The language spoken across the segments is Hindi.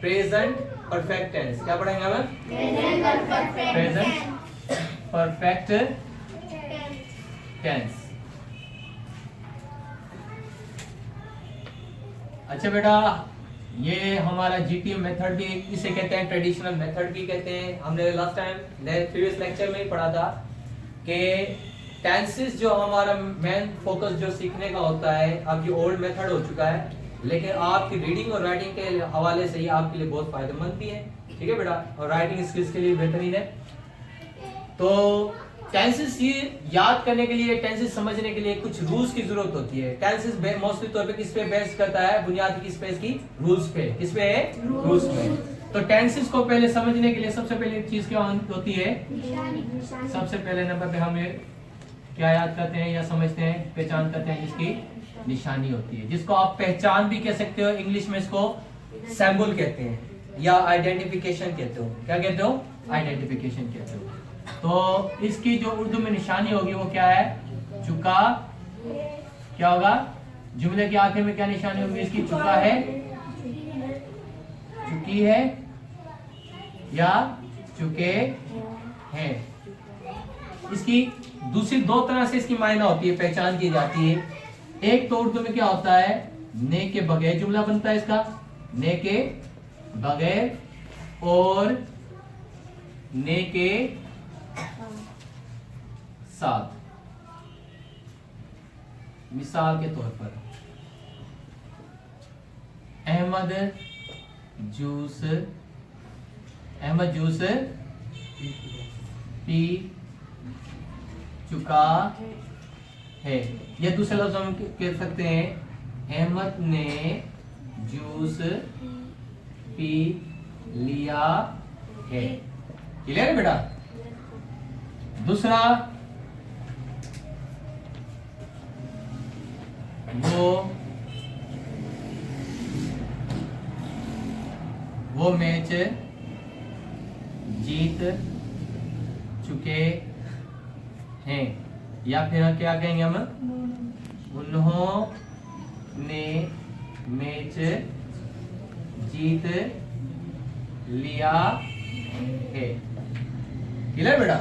Present perfect tense. क्या पढ़ेंगे हम? Present perfect tense. अच्छा बेटा, ये हमारा जीटीएम मेथड भी इसे कहते हैं, ट्रेडिशनल मेथड भी कहते हैं। हमने लास्ट टाइम प्रीवियस लेक्चर में ही पढ़ा था कि टेंसेस जो हमारा मेन फोकस जो सीखने का होता है, अब ये ओल्ड मेथड हो चुका है, लेकिन आपकी रीडिंग और राइटिंग के हवाले से ये आपके लिए बहुत फायदेमंद भी है। ठीक है बेटा, और राइटिंग स्किल्स के लिए बेहतरीन है। तो टेंसेस ये याद करने के लिए, टेंसेस समझने के लिए कुछ रूल्स की जरूरत होती है। टेंसेस मोस्टली तौर पे किस पे बेस करता है? बुनियादी किस पे? इसकी रूल्स पे। किस पे है? रूल्स पे। तो टेंसेस को पहले समझने के लिए सबसे पहले चीज क्या होती है? सबसे पहले नंबर पे हम क्या याद करते हैं या समझते हैं, पहचान करते हैं, जिसकी निशानी होती है, जिसको आप पहचान भी कह सकते हो। इंग्लिश में इसको सिंबल कहते हैं या आइडेंटिफिकेशन कहते हो। क्या कहते हो? आइडेंटिफिकेशन कहते हो। तो इसकी जो उर्दू में निशानी होगी वो क्या है? चुका। क्या होगा? जुमले के आखिर में क्या निशानी होगी इसकी? चुका है, चुकी है या चुके हैं। इसकी दूसरी दो तरह से इसकी मायना होती है, पहचान की जाती है। एक तो उर्दू में क्या होता है? ने के बगैर जुमला बनता है इसका, ने के बगैर, और ने के साथ। मिसाल के तौर पर अहमद जूस पी चुका है। या दूसरे लफ्ज हम कह सकते हैं, अहमद ने जूस पी लिया है। क्लियर है बेटा? दूसरा, वो मैच जीत चुके हैं। या फिर क्या कहेंगे हम? उन्होंने मैच जीत लिया है। क्लियर बेटा?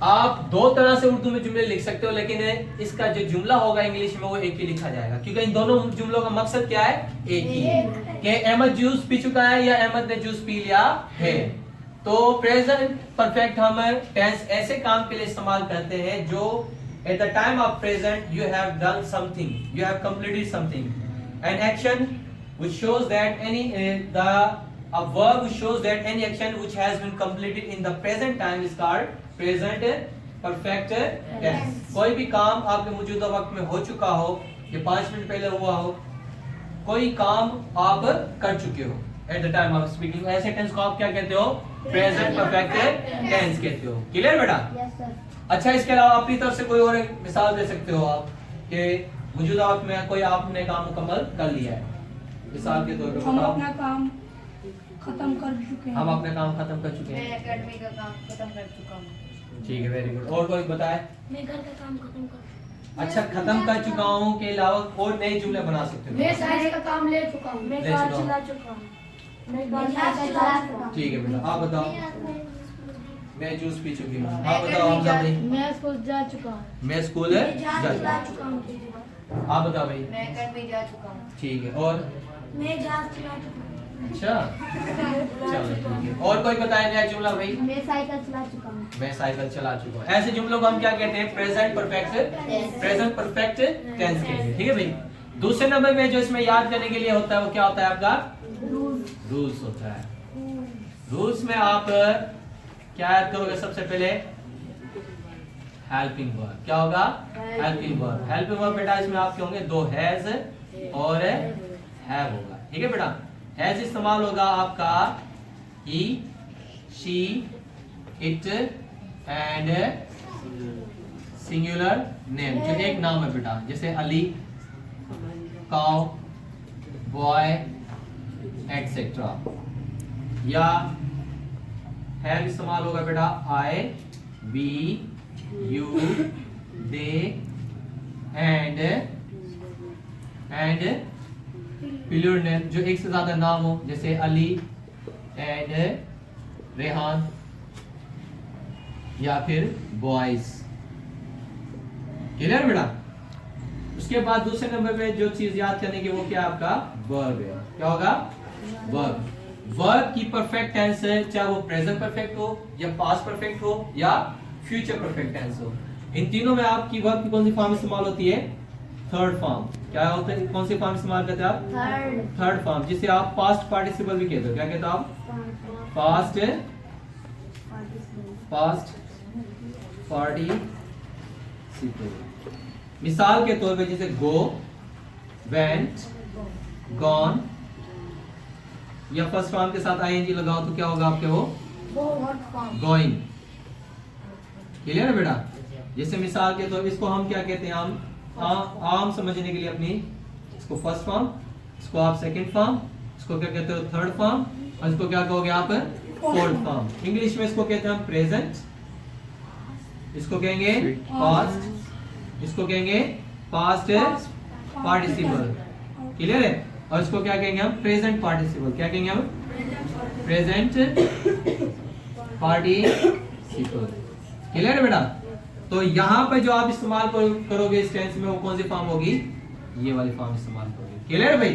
आप दो तरह से उर्दू में जुमले लिख सकते हो, लेकिन इसका जो जुमला होगा इंग्लिश में वो एक ही लिखा जाएगा, क्योंकि इन दोनों जुमलों का मकसद क्या है? एक ही है कि अहमद जूस पी चुका है या अहमद ने जूस पी लिया है। तो प्रेजेंट परफेक्ट हम टेंस ऐसे काम के लिए इस्तेमाल करते हैं जो at the time of present you have done something, you have completed something, an action which shows that a verb which shows that any action which has been completed in the present time is called present perfect tense। कोई भी काम आपके मौजूदा वक्त में हो चुका हो, ये 5 मिनट पहले हुआ हो, कोई काम आप कर चुके हो at the time of speaking, ऐसे टेंस को आप क्या कहते हो? प्रेजेंट परफेक्ट टेंस कहते हो। क्लियर बेटा? अच्छा, इसके अलावा अपनी तरफ से कोई और एक मिसाल दे सकते हो आप कि मौजूदा वक्त में कोई आपने काम मुकम्मल कर लिया है। मिसाल के तौर पर हम अपना काम खत्म कर चुके हैं। हम अपना काम खत्म कर चुके हैं। मैं एकेडमी का काम खत्म कर चुका हूँ। ठीक है, वेरी गुड। और कोई बताए? मैं घर का काम खत्म कर। अच्छा, खत्म कर चुका हूँ के अलावा और नए जुमले बना सकते हो। मैं साइंस का काम ले चुका हूँ। मैं कार चला चुका हूँ। मैं कार चला चुका हूँ। ठीक है बेटा, आप बताओ। मैं जूस पी चुकी हूँ। आप बताओ हमजा भाई। मैं स्कूल जा चुका हूँ। मैं स्कूल जा चुका हूँ। आप बताओ भाई। मैं एकेडमी जा चुका हूँ। ठीक है, और? मैं जहाज चला चुका हूँ। अच्छा, चलो ठीक है। और कोई बताए नया जुमला भाई? मैं साइकिल चला चुका हूँ। मैं साइकिल चला चुका हूँ। ऐसे जुमलों को हम क्या कहते हैं? प्रेजेंट परफेक्ट टेंस कहते हैं। ठीक है भाई? दूसरे नंबर में जो इसमें याद करने के लिए होता है वो क्या होता है आपका? रूल्स होता है। रूल्स में आप क्या याद करोगे? सबसे पहले हेल्पिंग वर्ब। क्या होगा? Helping verb. हेल्पिंग वर्ब बेटा इसमें आपके होंगे दो, हैज और हैव होगा। ठीक है बेटा? हैज इस्तेमाल होगा आपका he, she, it and singular name, जो एक नाम है बेटा, जैसे अली, काउ, बॉय एटसेट्रा। या हैव इस्तेमाल होगा बेटा I, we, you, they and plural name जो एक से ज्यादा नाम हो, जैसे अली एंड रेहान या फिर बॉयज। क्लियर बेटा? उसके बाद दूसरे नंबर पे जो चीज याद करने की वो क्या है आपका वर्ब है। क्या होगा? वर्ब। वर्ब की परफेक्ट टेंस है, चाहे वो प्रेजेंट परफेक्ट हो या पास्ट परफेक्ट हो या फ्यूचर परफेक्ट टेंस हो। इन तीनों में आपकी वर्ब की कौन सी फॉर्म इस्तेमाल होती है? Third form. क्या होता है? कौन सी फॉर्म इस्तेमाल करते हैं आप? थर्ड फॉर्म, जिसे आप पास्ट पार्टिसिपल भी कहते हो। क्या कहते हो आप? Past participle. मिसाल के तौर पे जैसे गो, वेंट, गॉन, या फर्स्ट फॉर्म के साथ आईएनजी लगाओ तो क्या होगा आपके? वो गोइंग। क्लियर है बेटा? जैसे मिसाल के तौर इसको हम क्या कहते हैं? आम समझने के लिए अपनी, इसको फर्स्ट फॉर्म, इसको आप सेकंड फॉर्म, इसको क्या कहते हो? थर्ड फॉर्म, और इसको क्या कहोगे आप? Fourth form. इंग्लिश में इसको कहते हैं हम प्रेजेंट, इसको कहेंगे पास्ट, इसको कहेंगे पास्ट पार्टिसिपल। क्लियर है? और इसको क्या कहेंगे हम? Present participle. क्या कहेंगे हम? Present participle. क्लियर है बेटा? तो यहाँ पे जो आप इस्तेमाल करोगे इस टेंस में, वो कौन सी फॉर्म होगी? ये वाली फॉर्म इस्तेमाल करोगे। क्लियर है भाई?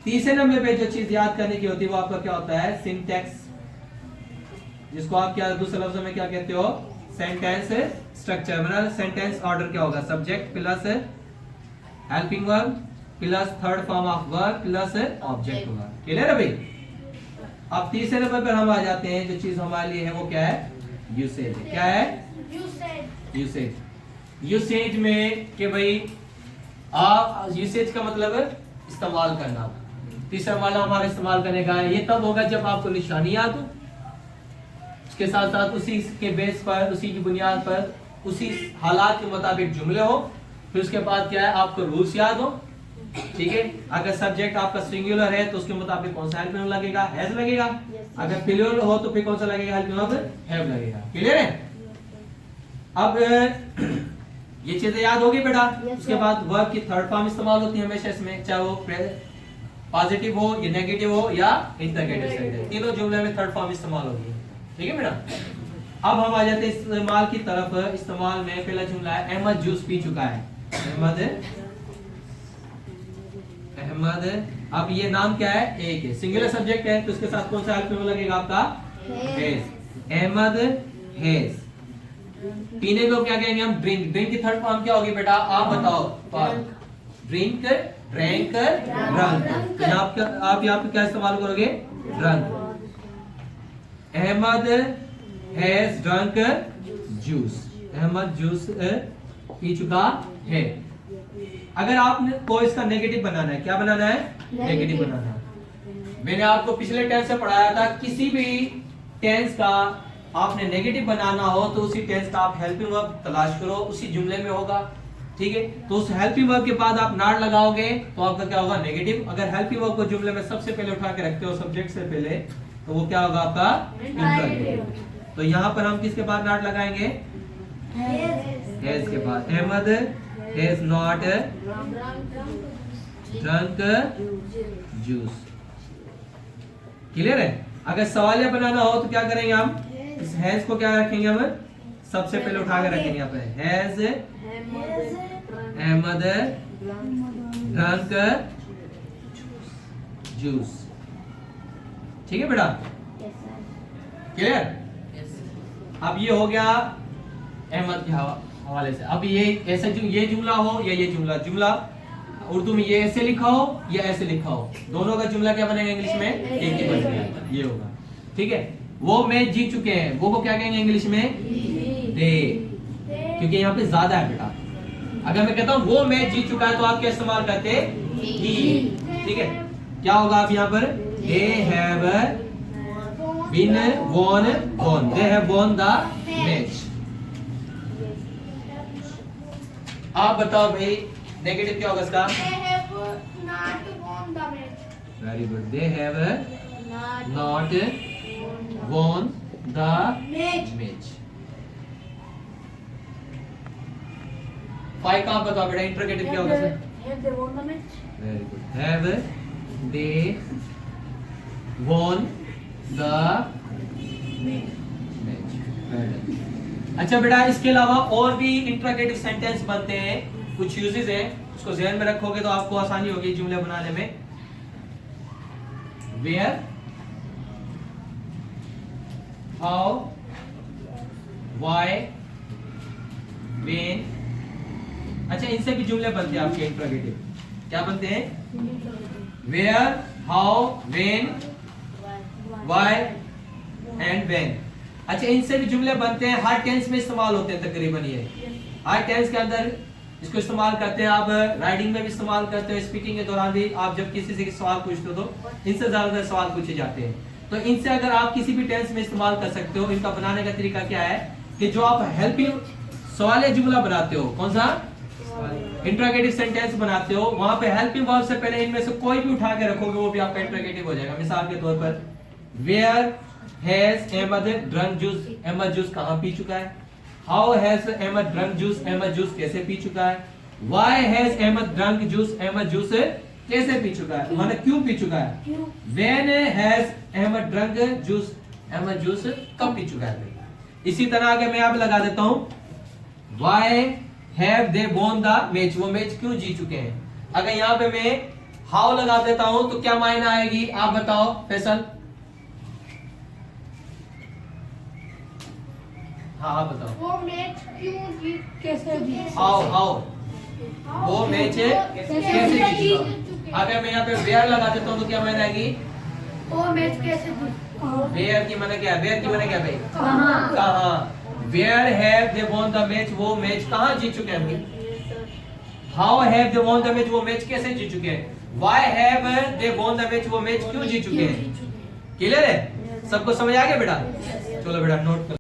तीसरे नंबर पे जो चीज याद करने की होती है वो आपका क्या होता है? सिंटैक्स, जिसको आप क्या दूसरे लफ्जों में क्या कहते हो? Sentence structure. मतलब सेंटेंस ऑर्डर क्या होगा? Subject plus helping verb plus third form of verb plus object होगा। क्लियर है भाई? अब तीसरे नंबर पर हम आ जाते हैं, जो चीज हमारे लिए है वो क्या है? यूसेज। क्या है? यूसेज। यूसेज में कि भाई आप, यूसेज का मतलब है इस्तेमाल करना। तीसरा वाला हमारा इस्तेमाल करने का है, ये तब होगा जब आपको निशानी याद हो, उसके साथ साथ उसी के बेस पर, उसी की बुनियाद पर, उसी हालात के मुताबिक जुमले हो, फिर उसके बाद क्या है? आपको रूल्स याद हो। ठीक है? अगर सब्जेक्ट आपका सिंगुलर है तो उसके मुताबिक कौन सा हेल्पिंग लगेगा? हैज लगेगा। अगर प्लूरल हो तो फिर कौन सा लगेगा? हेल्पिंग वर्ब हैव लगेगा। क्लियर है? अब ये चीजें याद होगी बेटा? उसके बाद वर्ब की थर्ड फॉर्म इस्तेमाल होती है हमेशा इसमें, चाहे वो पॉजिटिव हो या नेगेटिव हो या इंटरगेटिव साइड है, तीनों जुमले में थर्ड फॉर्म इस्तेमाल होगी। ठीक है बेटा? अब हम आ जाते हैं इस्तेमाल की तरफ। इस्तेमाल में पहला जुमला है अहमद जूस पी चुका है। अहमद। अब ये नाम क्या है? एक है, सिंगुलर सब्जेक्ट है, तो उसके साथ कौन सा हेल्पिंग लगेगा आपका? हैज। अहमद हैज। पीने को क्या कहेंगे हम? ड्रिंक। ड्रिंक की थर्ड फॉर्म क्या होगी बेटा? आप बताओ। Drink, drank, drunk. आप यहाँ पे क्या इस्तेमाल करोगे? Drunk. Ahmad has drunk juice. Ahmad juice पी चुका है। अगर आपने को इसका नेगेटिव बनाना है, क्या बनाना है? नेगेटिव बनाना है। मैंने आपको पिछले टेंस से पढ़ाया था, किसी भी टेंस का आपने नेगेटिव बनाना हो तो उसी टेंस का आप हेल्पिंग वर्ब तलाश करो, उसी जुमले में होगा। ठीक है? तो उस हेल्पिंग वर्ब के बाद आप नॉट लगाओगे तो आपका क्या होगा? नेगेटिव। अगर हेल्पिंग वर्ब को जुमले में सबसे पहले उठा के रखते हो सब्जेक्ट से पहले, तो वो क्या होगा आपका? इंटरगेटिव। तो यहाँ पर हम किसके बाद नॉट लगाएंगे? हैज के बाद। Ahmad has not drunk juice. Clear है? अगर सवालिया बनाना हो तो क्या करेंगे हम? इस हैज को क्या रखेंगे हम? सबसे पहले उठा के रखेंगे यहाँ पे। Has Ahmad drunk juice. ठीक है बेटा? क्लियर? अब ये हो गया अहमद के हवाले से। अब ये ऐसे ये जुमला हो या ये जुमला उर्दू में ये ऐसे लिखा हो या ऐसे लिखा हो, दोनों का जुमला क्या बनेगा इंग्लिश में? एक ही बनेगा। ये होगा। ठीक है? वो मैच जीत चुके हैं, वो को क्या कहेंगे इंग्लिश में? दे। क्योंकि यहाँ पे ज्यादा है बेटा। अगर मैं कहता हूँ वो मैच जीत चुका है तो आप क्या इस्तेमाल करते? ही। ठीक है? क्या होगा आप यहाँ पर? They have been won. They have won the match. आप बताओ भाई नेगेटिव क्या होगा इसका? Very good. They have not won the match. 5 का आप बताओ बेटा इंटरगेटिव क्या होगा sir? Have they won the match? Very good, have they won the match. अच्छा बेटा, इसके अलावा और भी इंट्रोगेटिव सेंटेंस बनते हैं, कुछ यूजेस हैं, उसको ध्यान में रखोगे तो आपको आसानी होगी जुमले बनाने में। Where, how, why, when. अच्छा, इनसे भी जुमले बनते हैं आपके इंट्रोगेटिव। क्या बनते हैं? Where, how, when, why and when. अच्छा, इनसे भी जुमले बनते हैं, हर टेंस में इस्तेमाल होते हैं तकरीबन। ये हर टेंस के अंदर इसको इस्तेमाल करते हैं। आप राइटिंग में भी इस्तेमाल करते हो, स्पीकिंग के दौरान भी। आप जब किसी से सवाल पूछते हो तो इनसे ज्यादातर सवाल पूछे जाते हैं। तो इनसे अगर आप किसी भी टेंस में इस्तेमाल कर सकते हो। इनका बनाने का तरीका क्या है कि जो आप हेल्पिंग सवालिया जुमला बनाते हो, कौन सा इंट्रोगेटिव सेंटेंस बनाते हो, वहां पे हेल्पिंग वर्ब से पहले इनमें से कोई भी उठा के रखोगे, वो भी आपका इंट्रोगेटिव हो जाएगा। मिसाल के तौर पर, where has Ahmad drunk juice, Ahmad juice कहां पी चुका है। How has Ahmad drunk juice, Ahmad juice कैसे पी चुका है। Why has Ahmad drunk juice, Ahmad juice कैसे पी चुका है, माने क्यों पी चुका है। When has Ahmad drunk juice, Ahmad juice कब पी चुका है। इसी तरह अगर मैं यहाँ पे लगा देता हूं, why have they won the match, वो मैच क्यों जी चुके हैं। अगर यहाँ पे मैं हाउ लगा देता हूं तो क्या मायना आएगी, आप बताओ फैसल। हाँ हाँ बताओ। वो मैच क्यों जीत कैसे जीत हाउ हाउ वो मैच कैसे जीत। अगर मैं यहाँ पे वेयर लगा देता हूँ तो क्या मायना आएगी, वो मैच कैसे जीत। वेयर की माने क्या, वेयर की माने क्या भाई, कहाँ। कहाँ। Where have they won the match, वो मैच कहाँ जीत चुके हैं। How have they won the match, वो मैच कैसे जीत चुके हैं। Why have they won the match, वो मैच क्यों जीत चुके हैं। क्लियर है, सबको समझ आ गया बेटा। चलो बेटा नोट कर।